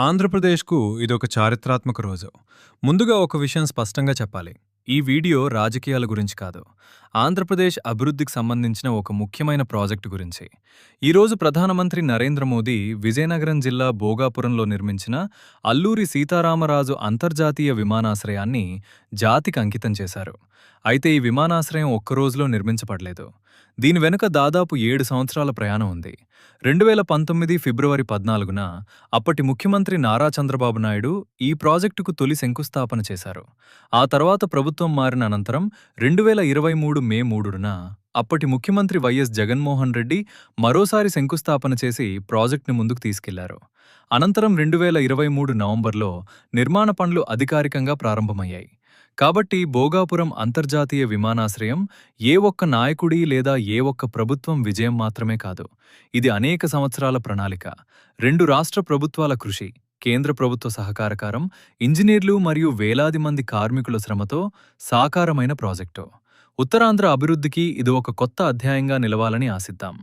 ఆంధ్రప్రదేశ్‌కు ఇదొక చారిత్రాత్మక రోజు. ముందుగా ఒక విషయం స్పష్టంగా చెప్పాలి. ఈ వీడియో రాజకీయాల గురించి కాదు. ఆంధ్రప్రదేశ్ అభివృద్ధికి సంబంధించిన ఒక ముఖ్యమైన ప్రాజెక్టు గురించి. ఈరోజు ప్రధానమంత్రి నరేంద్ర మోదీ విజయనగరం జిల్లా భోగాపురంలో నిర్మించిన అల్లూరి సీతారామరాజు అంతర్జాతీయ విమానాశ్రయాన్ని జాతికి అంకితం చేశారు. అయితే ఈ విమానాశ్రయం ఒక్క రోజులో నిర్మించబడలేదు. దీని వెనుక దాదాపు 7 సంవత్సరాల ప్రయాణం ఉంది. 2019 ఫిబ్రవరి 14న అప్పటి ముఖ్యమంత్రి నారా చంద్రబాబు నాయుడు ఈ ప్రాజెక్టుకు తొలి శంకుస్థాపన చేశారు. ఆ తర్వాత ప్రభుత్వం మారిన అనంతరం 2023 మే 3న అప్పటి ముఖ్యమంత్రి వైఎస్ జగన్మోహన్ రెడ్డి మరోసారి శంకుస్థాపన చేసి ప్రాజెక్టును ముందుకు తీసుకెళ్లారు. అనంతరం 2023 నవంబర్లో నిర్మాణ పనులు అధికారికంగా ప్రారంభమయ్యాయి. కాబట్టి భోగాపురం అంతర్జాతీయ విమానాశ్రయం ఏ ఒక్క నాయకుడి లేదా ఏ ఒక్క ప్రభుత్వం విజయం మాత్రమే కాదు. ఇది అనేక సంవత్సరాల ప్రణాళిక, 2 రాష్ట్ర ప్రభుత్వాల కృషి, కేంద్ర ప్రభుత్వ సహకారం, ఇంజనీర్లు మరియు వేలాది మంది కార్మికుల శ్రమతో సాకారమైన ప్రాజెక్టు. ఉత్తరాంధ్ర అభివృద్ధికి ఇది ఒక కొత్త అధ్యాయంగా నిలవాలని ఆశిద్దాం.